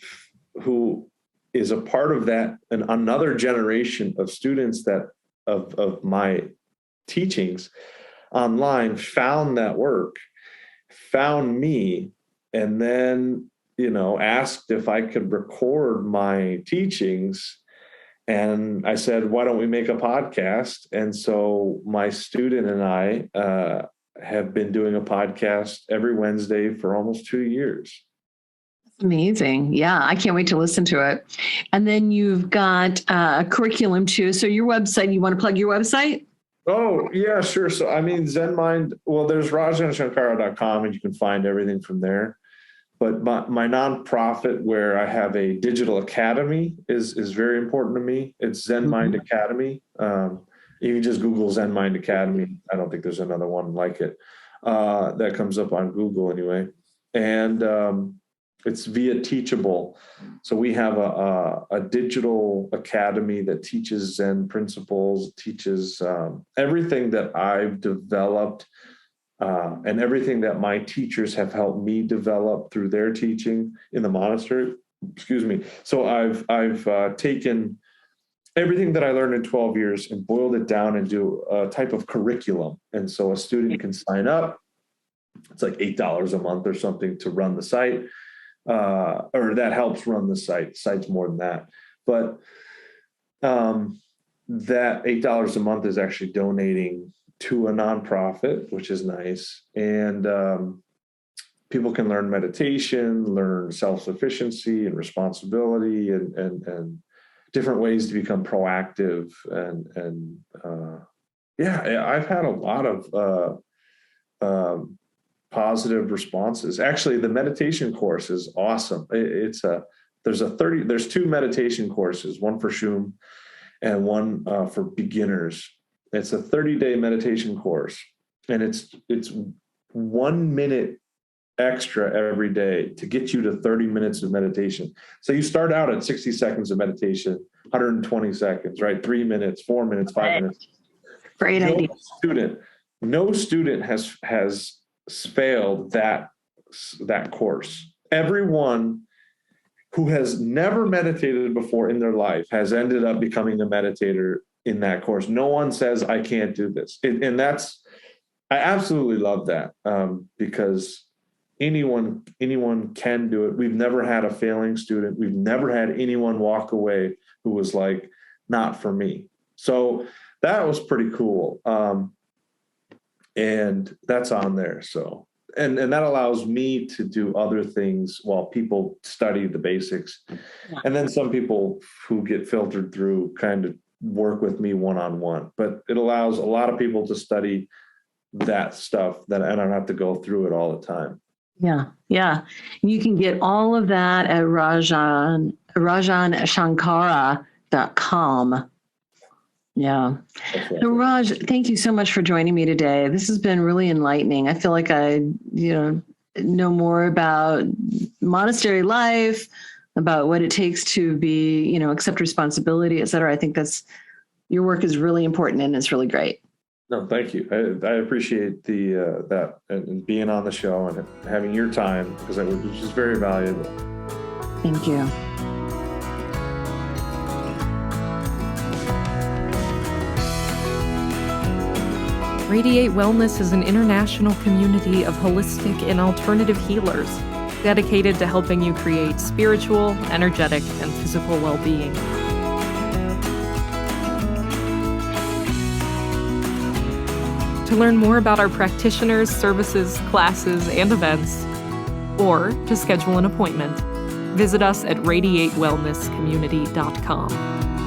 who is a part of that, and another generation of students of my teachings online, found that work, found me, and then, asked if I could record my teachings. And I said, why don't we make a podcast? And so my student and I have been doing a podcast every Wednesday for almost 2 years. Amazing. Yeah, I can't wait to listen to it. And then you've got a curriculum too. So your website, you want to plug your website? Oh, yeah, sure. So, Zen Mind, there's rajanshankara.com, and you can find everything from there. But my nonprofit, where I have a digital academy, is very important to me. It's Zen Mind Academy. You can just Google Zen Mind Academy. I don't think there's another one like it that comes up on Google anyway. And it's via Teachable. So we have a digital academy that teaches Zen principles, teaches everything that I've developed and everything that my teachers have helped me develop through their teaching in the monastery. Excuse me. So I've taken everything that I learned in 12 years and boiled it down into a type of curriculum. And so a student can sign up. It's like $8 a month or something to run the site, or that helps run the site. The site's more than that. But that $8 a month is actually donating to a nonprofit, which is nice. And people can learn meditation, learn self-sufficiency and responsibility, and different ways to become proactive. And I've had a lot of positive responses. Actually, the meditation course is awesome. There's 2 meditation courses, one for Shum and one for beginners. It's a 30-day meditation course, and it's 1 minute extra every day to get you to 30 minutes of meditation. So you start out at 60 seconds of meditation, 120 seconds, right? 3 minutes, 4 minutes, 5 minutes. Great idea. No student has failed that course. Everyone who has never meditated before in their life has ended up becoming a meditator in that course. No one says I can't do this. And I absolutely love that, because anyone can do it. We've never had a failing student. We've never had anyone walk away who was like, not for me. So that was pretty cool. And that's on there. So, and that allows me to do other things while people study the basics. Yeah. And then some people who get filtered through kind of work with me one-on-one, but it allows a lot of people to study that stuff that I don't have to go through it all the time. Yeah. Yeah. You can get all of that at rajanshankara.com. Yeah. Right. So Raj, thank you so much for joining me today. This has been really enlightening. I feel like I, know more about monastery life, about what it takes to be, accept responsibility, et cetera. I think your work is really important and it's really great. No, thank you. I appreciate that and being on the show and having your time, because it was just very valuable. Thank you. Radiate Wellness is an international community of holistic and alternative healers dedicated to helping you create spiritual, energetic, and physical well-being. To learn more about our practitioners, services, classes, and events, or to schedule an appointment, visit us at radiatewellnesscommunity.com.